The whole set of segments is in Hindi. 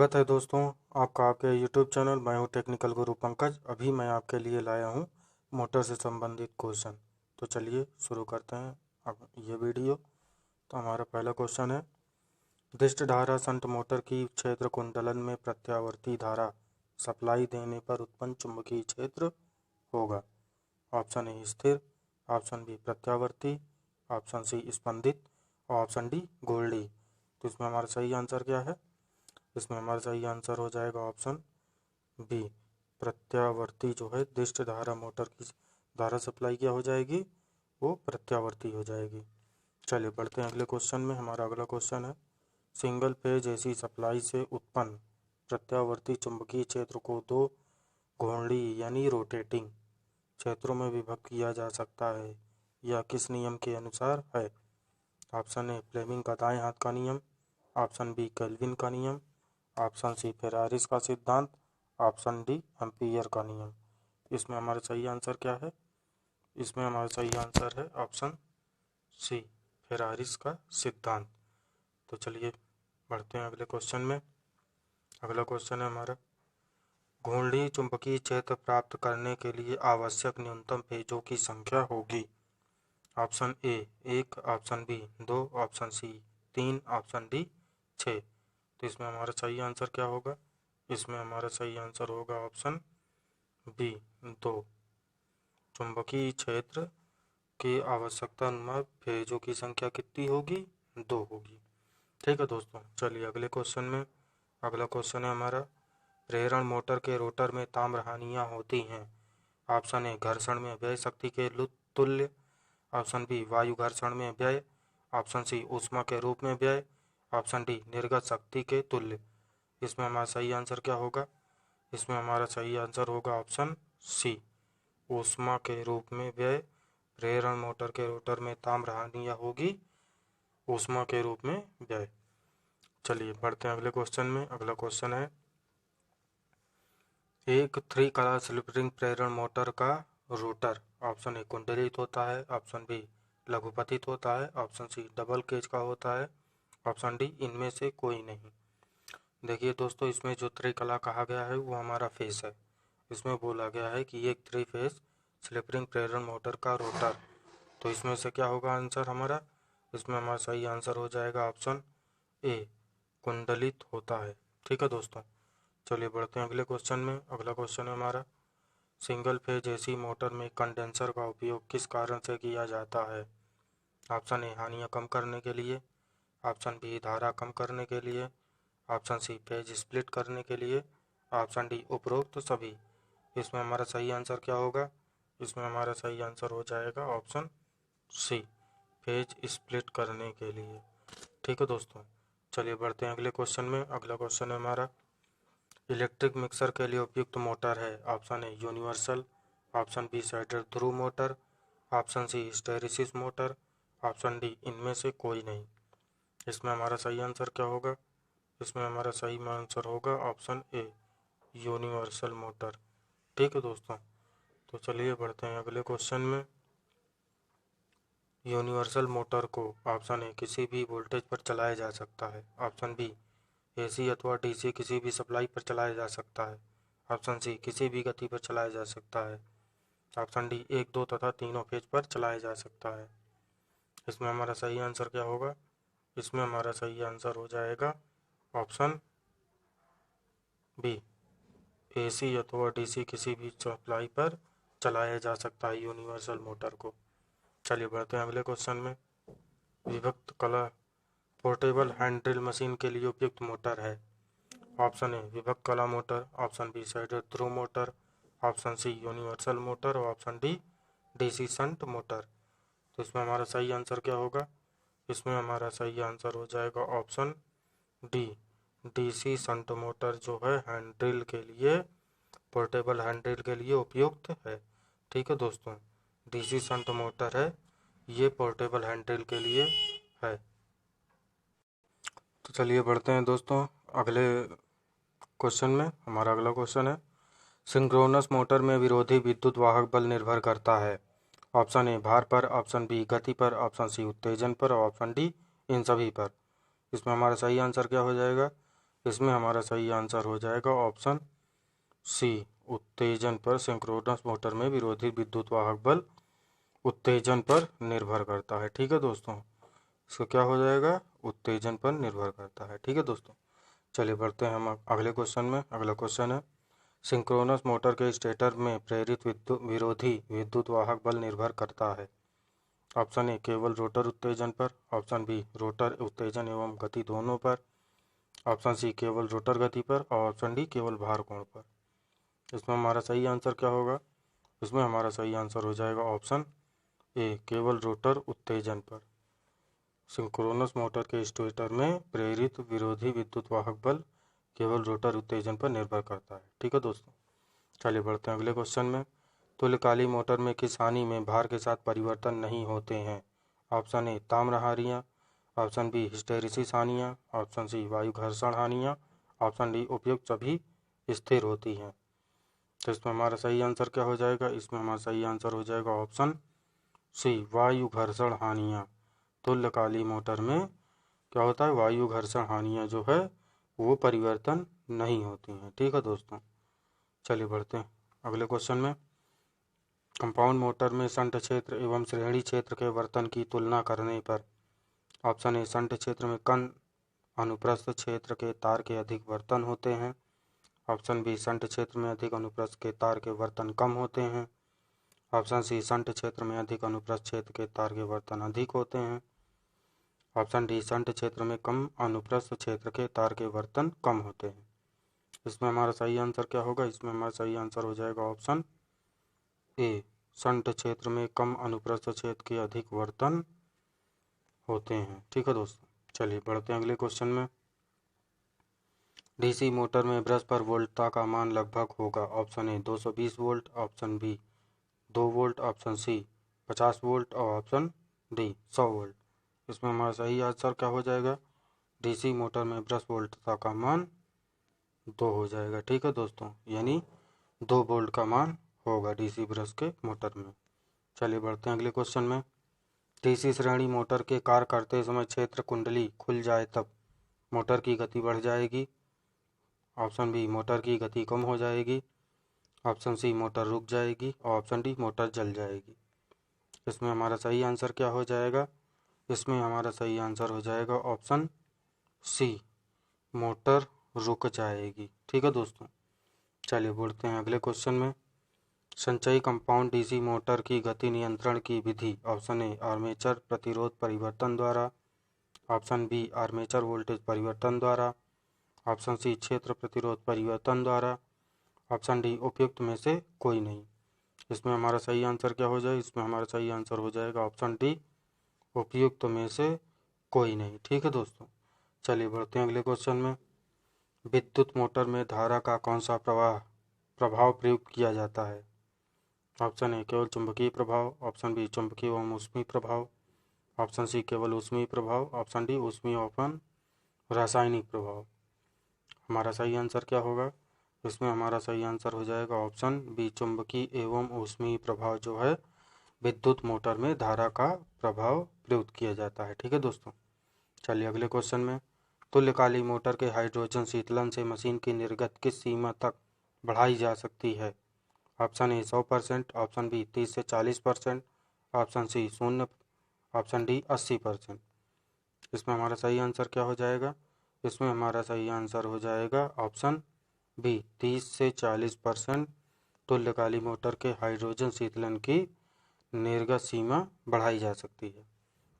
स्वागत है दोस्तों आपका आपके YouTube चैनल। मैं हूँ टेक्निकल गुरु पंकज। अभी मैं आपके लिए लाया हूँ मोटर से संबंधित क्वेश्चन। तो चलिए शुरू करते हैं अब ये वीडियो। तो हमारा पहला क्वेश्चन है, दिष्ट धारा शंट मोटर की क्षेत्र कुंडलन में प्रत्यावर्ती धारा सप्लाई देने पर उत्पन्न चुंबकीय क्षेत्र होगा। ऑप्शन ए स्थिर, ऑप्शन बी प्रत्यावर्ती, ऑप्शन सी स्पंदित और ऑप्शन डी गोल्डी। तो इसमें हमारा सही आंसर क्या है? इसमें हमारा सही आंसर हो जाएगा ऑप्शन बी प्रत्यावर्ती। जो है दिष्ट धारा मोटर की धारा सप्लाई क्या हो जाएगी? वो प्रत्यावर्ती हो जाएगी। चलिए बढ़ते हैं अगले क्वेश्चन में। हमारा अगला क्वेश्चन है, सिंगल फेज एसी सप्लाई से उत्पन्न प्रत्यावर्ती चुंबकीय क्षेत्र को दो घूर्णी यानी रोटेटिंग क्षेत्रों में विभक्त किया जा सकता है, यह किस नियम के अनुसार है? ऑप्शन ए फ्लेमिंग का दाएं हाथ का नियम, ऑप्शन बी केल्विन का नियम, ऑप्शन सी फेरारिस का सिद्धांत, ऑप्शन डी एम्पियर का नियम। इसमें हमारा सही आंसर क्या है? इसमें हमारा सही आंसर है ऑप्शन सी फेरारिस का सिद्धांत। तो चलिए बढ़ते हैं अगले क्वेश्चन में। अगला क्वेश्चन है हमारा, घूर्णी चुंबकीय क्षेत्र प्राप्त करने के लिए आवश्यक न्यूनतम फेजों की संख्या होगी। Option A 1, option B 2, option C 3, option D 6। तो इसमें हमारा सही आंसर क्या होगा? इसमें हमारा सही आंसर होगा ऑप्शन बी 2। चुंबकीय क्षेत्र की आवश्यकता अनुसार फेजों की संख्या कितनी होगी? 2 होगी। ठीक है दोस्तों, चलिए अगले क्वेश्चन में। अगला क्वेश्चन है हमारा, प्रेरण मोटर के रोटर में ताम्र हानियाँ होती हैं। ऑप्शन ए घर्षण में व्यय शक्ति के तुल्य, ऑप्शन बी वायु घर्षण में व्यय, ऑप्शन सी ऊष्मा के रूप में व्यय, ऑप्शन डी निर्गत शक्ति के तुल्य। इसमें हमारा सही आंसर क्या होगा? इसमें हमारा सही आंसर होगा ऑप्शन सी ऊष्मा के रूप में व्यय। प्रेरण मोटर के रोटर में ताम्र हानियाँ होगी ऊष्मा के रूप में व्यय। चलिए बढ़ते हैं अगले क्वेश्चन में। अगला क्वेश्चन है, एक 3 कला स्लिप रिंग प्रेरण मोटर का रोटर ऑप्शन ए कुंडलित होता है, ऑप्शन बी लघुपतित होता है, ऑप्शन सी डबल केज का होता है, ऑप्शन डी इनमें से कोई नहीं। देखिए दोस्तों, इसमें जो त्रिकला कहा गया है वो हमारा फेस है। इसमें बोला गया है कि एक 3 फेस स्लिप रिंग प्रेरण मोटर का रोटर। तो इसमें से क्या होगा आंसर हमारा? इसमें हमारा सही आंसर हो जाएगा ऑप्शन ए कुंडलित होता है। ठीक है दोस्तों, चलिए बढ़ते हैं अगले क्वेश्चन में। अगला क्वेश्चन है हमारा, सिंगल फेज एसी मोटर में कंडेंसर का उपयोग किस कारण से किया जाता है? ऑप्शन ए हानियाँ कम करने के लिए, ऑप्शन बी धारा कम करने के लिए, ऑप्शन सी पेज स्प्लिट करने के लिए, ऑप्शन डी उपरोक्त सभी। इसमें हमारा सही आंसर क्या होगा? इसमें हमारा सही आंसर हो जाएगा ऑप्शन सी पेज स्प्लिट करने के लिए। ठीक है दोस्तों, चलिए बढ़ते हैं अगले क्वेश्चन में। अगला क्वेश्चन है हमारा, इलेक्ट्रिक मिक्सर के लिए उपयुक्त मोटर है। Option A universal, option B साइडर ध्रुव motor, option C hysteresis motor, option D इनमें से कोई नहीं। इसमें हमारा सही आंसर क्या होगा? इसमें हमारा सही आंसर होगा ऑप्शन ए यूनिवर्सल मोटर। ठीक है दोस्तों, तो चलिए बढ़ते हैं अगले क्वेश्चन में। यूनिवर्सल मोटर को ऑप्शन ए किसी भी वोल्टेज पर चलाया जा सकता है, ऑप्शन बी एसी अथवा डीसी किसी भी सप्लाई पर चलाया जा सकता है, ऑप्शन सी किसी भी गति पर चलाया जा सकता है, ऑप्शन डी 1, 2 तथा तीनों फेज पर चलाया जा सकता है। इसमें हमारा सही आंसर क्या होगा? इसमें हमारा सही आंसर हो जाएगा ऑप्शन बी एसी अथवा डीसी किसी भी सप्लाई पर चलाया जा सकता है यूनिवर्सल मोटर को। चलिए बढ़ते हैं अगले क्वेश्चन में। विभक्त कला पोर्टेबल हैंड ड्रिल मशीन के लिए उपयुक्त मोटर है। ऑप्शन ए विभक्त कला मोटर, ऑप्शन बी साइडर ध्रुव motor, option C universal motor और option D DC shunt motor. तो इसमें हमारा सही आंसर क्या होगा? इसमें हमारा सही आंसर हो जाएगा option D DC shunt motor जो है हैंड ड्रिल के लिए, पोर्टेबल हैंड ड्रिल के लिए उपयुक्त है। ठीक है दोस्तों, डीसी शंट मोटर है ये पोर्टेबल हैंड ड्रिल के लिए है। तो चलिए बढ़ते हैं दोस्तों अगले क्वेश्चन में। हमारा अगला क्वेश्चन है, सिंक्रोनस मोटर में विरोधी विद्युत वाहक बल निर्भर करता है। ऑप्शन ए भार पर, ऑप्शन बी गति पर, ऑप्शन सी उत्तेजन पर और ऑप्शन डी इन सभी पर। इसमें हमारा सही आंसर क्या हो जाएगा? इसमें हमारा सही आंसर हो जाएगा ऑप्शन सी। उत्तेजन पर सिंक्रोनस मोटर में विरोधी विद्युत वाहक बल उत्तेजन पर निर्भर करता है। ठीक है दोस्तों, इसका क्या हो जाएगा, उत्तेजन पर निर्भर करता है। ठीक है दोस्तों, चलिए बढ़ते हैं हम अगले क्वेश्चन में। अगला क्वेश्चन है, सिंक्रोनस मोटर के स्टेटर में प्रेरित विरोधी विद्युत वाहक बल निर्भर करता है। ऑप्शन ए केवल रोटर उत्तेजन पर, ऑप्शन बी रोटर उत्तेजन एवं गति दोनों पर, ऑप्शन सी केवल रोटर गति पर और ऑप्शन डी केवल भार कोण पर। इसमें हमारा सही आंसर क्या होगा, इसमें हमारा सही आंसर हो जाएगा ऑप्शन ए केवल रोटर उत्तेजन पर। सिंक्रोनस मोटर के स्टेटर में प्रेरित विरोधी विद्युत वाहक बल केवल रोटर उत्तेजन पर निर्भर करता है। ठीक है दोस्तों, चलिए बढ़ते हैं अगले क्वेश्चन में। तुल्यकाली मोटर में किस हानि में भार के साथ परिवर्तन नहीं होते हैं। ऑप्शन ए ताम्र हानियाँ, ऑप्शन बी हिस्टैरिसीस हानियाँ, ऑप्शन सी वायु घर्षण हानियाँ, ऑप्शन डी उपयुक्त सभी स्थिर होती हैं। तो इसमें हमारा सही आंसर क्या हो जाएगा, इसमें हमारा सही आंसर हो जाएगा ऑप्शन सी वायु घर्षण हानियाँ। तुल्यकाली मोटर में क्या होता है, वायु घर्षण हानियाँ जो है वो परिवर्तन नहीं होती हैं। ठीक है दोस्तों, चलिए बढ़ते हैं अगले क्वेश्चन में। कंपाउंड मोटर में शंट क्षेत्र एवं श्रेणी क्षेत्र के वर्तन की तुलना करने पर। ऑप्शन ए शंट क्षेत्र में कण अनुप्रस्थ क्षेत्र के तार के अधिक वर्तन होते हैं, ऑप्शन बी शंट क्षेत्र में अधिक अनुप्रस्थ के तार के वर्तन कम होते हैं, ऑप्शन सी शंट क्षेत्र में अधिक अनुप्रस्थ क्षेत्र के तार के वर्तन अधिक होते हैं, ऑप्शन डी शंट क्षेत्र में कम अनुप्रस्थ क्षेत्र के तार के वर्तन कम होते हैं। इसमें हमारा सही आंसर क्या होगा, इसमें हमारा सही आंसर हो जाएगा ऑप्शन ए शंट क्षेत्र में कम अनुप्रस्थ क्षेत्र के अधिक वर्तन होते हैं। ठीक है दोस्तों, चलिए बढ़ते हैं अगले क्वेश्चन में। डीसी मोटर में ब्रश पर वोल्टता का मान लगभग होगा। Option A 220 volt, option B 2 volt, option C 50 volt और ऑप्शन डी 100 वोल्ट। इसमें हमारा सही आंसर क्या हो जाएगा, डीसी मोटर में ब्रश वोल्टता का मान 2 हो जाएगा। ठीक है दोस्तों, यानी 2 वोल्ट का मान होगा डीसी ब्रश के मोटर में। चलिए बढ़ते हैं अगले क्वेश्चन में। डीसी श्रेणी मोटर के कार्य करते समय क्षेत्र कुंडली खुल जाए तब मोटर की गति बढ़ जाएगी, ऑप्शन बी मोटर की गति कम हो जाएगी, ऑप्शन सी मोटर रुक जाएगी और ऑप्शन डी मोटर जल जाएगी। इसमें हमारा सही आंसर क्या हो जाएगा, इसमें हमारा सही आंसर हो जाएगा ऑप्शन सी मोटर रुक जाएगी। ठीक है दोस्तों, चलिए बढ़ते हैं अगले क्वेश्चन में। संचयी कंपाउंड डीसी मोटर की गति नियंत्रण की विधि। ऑप्शन ए आर्मेचर प्रतिरोध परिवर्तन द्वारा, ऑप्शन बी आर्मेचर वोल्टेज परिवर्तन द्वारा, ऑप्शन सी क्षेत्र प्रतिरोध परिवर्तन द्वारा, ऑप्शन डी उपयुक्त में से कोई नहीं। इसमें हमारा सही आंसर क्या हो जाए, इसमें हमारा सही आंसर हो जाएगा ऑप्शन डी उपयुक्त में से कोई नहीं। ठीक है दोस्तों, चलिए बढ़ते हैं अगले क्वेश्चन में। विद्युत मोटर में धारा का कौन सा प्रभाव प्रयुक्त किया जाता है। ऑप्शन ए केवल चुंबकीय प्रभाव, ऑप्शन बी चुंबकीय एवं ऊष्मीय प्रभाव, ऑप्शन सी केवल ऊष्मीय प्रभाव, ऑप्शन डी ऊष्मीय एवं रासायनिक प्रभाव। हमारा सही आंसर क्या होगा, इसमें हमारा सही आंसर हो जाएगा ऑप्शन बी चुंबकीय एवं ऊष्मीय प्रभाव जो है विद्युत मोटर में धारा का प्रभाव प्रयुक्त किया जाता है। ठीक है दोस्तों, चलिए अगले क्वेश्चन में। तुल्यकाली मोटर के हाइड्रोजन शीतलन से मशीन की निर्गत किस सीमा तक बढ़ाई जा सकती है। ऑप्शन ए 100%, ऑप्शन बी 30 से 40%, ऑप्शन सी 0, ऑप्शन डी 80%। इसमें हमारा सही आंसर क्या हो जाएगा, इसमें हमारा सही आंसर हो जाएगा ऑप्शन बी 30 से 40% तुल्यकाली मोटर के हाइड्रोजन शीतलन की निर्गत सीमा बढ़ाई जा सकती है।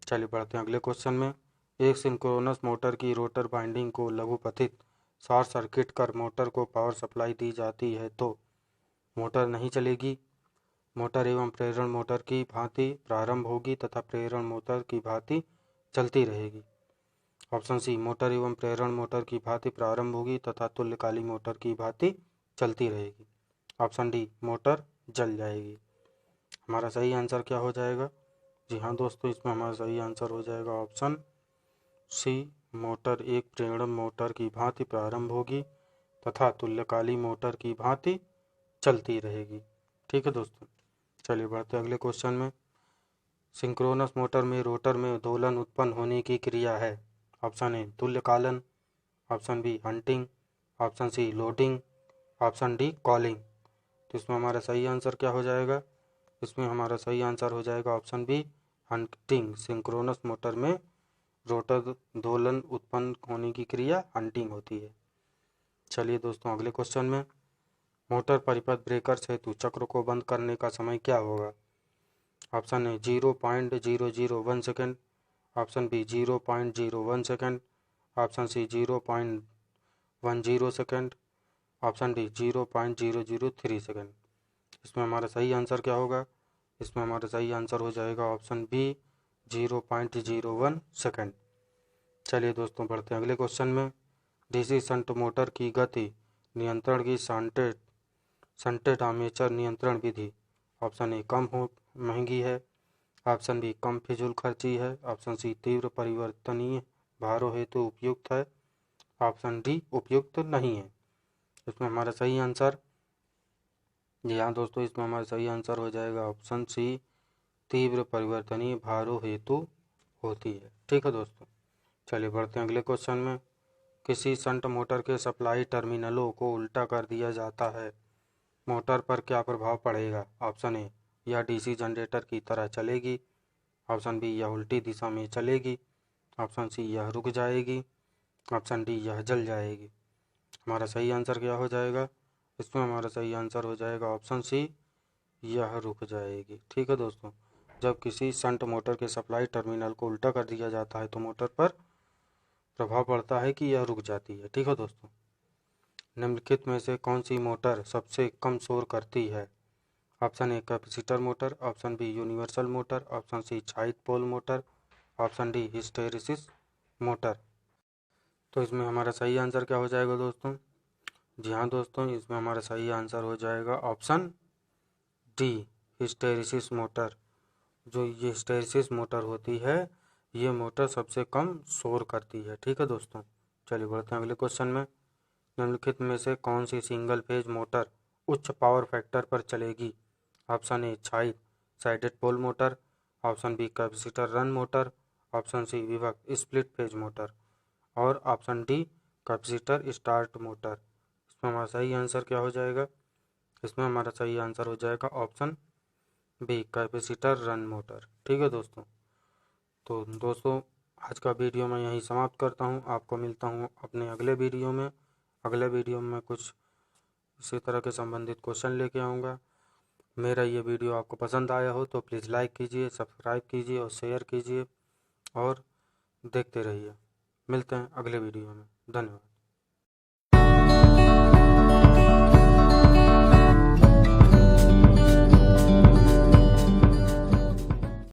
चलिए बढ़ते हैं अगले क्वेश्चन में। एक सिंक्रोनस मोटर की रोटर बाइंडिंग को लघुपथित शॉर्ट सर्किट कर मोटर को पावर सप्लाई दी जाती है तो मोटर नहीं चलेगी, मोटर एवं प्रेरण मोटर की भांति प्रारंभ होगी तथा प्रेरण मोटर की भांति चलती रहेगी। ऑप्शन सी मोटर एवं प्रेरण मोटर की भांति प्रारंभ होगी तथा तुल्यकाली मोटर की भांति चलती रहेगी, ऑप्शन डी मोटर जल जाएगी। हमारा सही आंसर क्या हो जाएगा, जी हाँ दोस्तों, इसमें हमारा सही आंसर हो जाएगा ऑप्शन सी मोटर एक प्रेरण मोटर की भांति प्रारंभ होगी तथा तुल्यकाली मोटर की भांति चलती रहेगी। ठीक है दोस्तों, चलिए बढ़ते अगले क्वेश्चन में। सिंक्रोनस मोटर में रोटर में दोलन उत्पन्न होने की क्रिया है। ऑप्शन ए तुल्यकालन, option B hunting, option C loading, option D crawling. तो इसमें हमारा सही आंसर क्या हो जाएगा? इसमें हमारा सही आंसर हो जाएगा option B hunting. Synchronous motor में रोटर दोलन उत्पन्न होने की क्रिया हंटिंग होती है। चलिए दोस्तों अगले क्वेश्चन में, मोटर परिपथ ब्रेकर हेतु चक्र को बंद करने का समय क्या होगा? Option A 0.001 second, option B 0.01 second, option C 0.10 second, option D 0.003 second. इसमें हमारा सही आंसर क्या होगा? इसमें हमारा सही आंसर हो जाएगा ऑप्शन बी 0.01 सेकेंड। चलिए दोस्तों बढ़ते हैं अगले क्वेश्चन में, डीसी शंट मोटर की गति नियंत्रण की शंटेड आर्मेचर नियंत्रण विधि। ऑप्शन ए कम हो महंगी है, ऑप्शन बी कम फिजूल खर्ची है, ऑप्शन सी तीव्र परिवर्तनीय भारों हेतु उपयुक्त है, ऑप्शन डी उपयुक्त नहीं है। इसमें हमारा सही आंसर, जी हाँ दोस्तों, इसमें हमारा सही आंसर हो जाएगा ऑप्शन सी तीव्र परिवर्तनीय भारों हेतु होती है। ठीक है दोस्तों, चलिए बढ़ते हैं अगले क्वेश्चन में, किसी शंट मोटर के सप्लाई टर्मिनलों को उल्टा कर दिया जाता है, मोटर पर क्या प्रभाव पड़ेगा? ऑप्शन ए यह डीसी जनरेटर की तरह चलेगी, ऑप्शन बी यह उल्टी दिशा में चलेगी, ऑप्शन सी यह रुक जाएगी, ऑप्शन डी यह जल जाएगी। हमारा सही आंसर क्या हो जाएगा? इसमें हमारा सही आंसर हो जाएगा ऑप्शन सी यह रुक जाएगी। ठीक है दोस्तों, जब किसी शंट मोटर के सप्लाई टर्मिनल को उल्टा कर दिया जाता है तो मोटर पर प्रभाव पड़ता है कि यह रुक जाती है। ठीक है दोस्तों, निम्नलिखित में से कौन सी मोटर सबसे कम शोर करती है? Option A capacitor motor, option B universal motor, option C क्षैतिज pole motor, option D hysteresis motor. तो इसमें हमारा सही आंसर क्या हो जाएगा दोस्तों? जी हाँ दोस्तों, इसमें हमारा सही आंसर हो जाएगा ऑप्शन डी हिस्टैरिसीस मोटर। जो ये हिस्टैरिसीस मोटर होती है, ये मोटर सबसे कम शोर करती है। ठीक है दोस्तों, चलिए बढ़ते हैं अगले क्वेश्चन में, निम्नलिखित में से कौन सी सिंगल फेज मोटर उच्च पावर फैक्टर पर चलेगी? ऑप्शन ए क्षैतिज sided pole motor, option B capacitor run motor, option C विभक्त स्प्लिट फेज मोटर, और option D capacitor start motor. इसमें हमारा सही आंसर क्या हो जाएगा? इसमें हमारा सही आंसर हो जाएगा option B capacitor run motor. ठीक है दोस्तों, तो दोस्तों आज का वीडियो मैं यहीं समाप्त करता हूँ। आपको मिलता हूँ अपने अगले वीडियो में। अगले वीडियो में कुछ इसी तरह के संबंधित क्वेश्चन लेके आऊँगा। मेरा ये वीडियो आपको पसंद आया हो तो प्लीज़ लाइक कीजिए, सब्सक्राइब कीजिए और शेयर कीजिए और देखते रहिए। मिलते हैं अगले वीडियो में। धन्यवाद।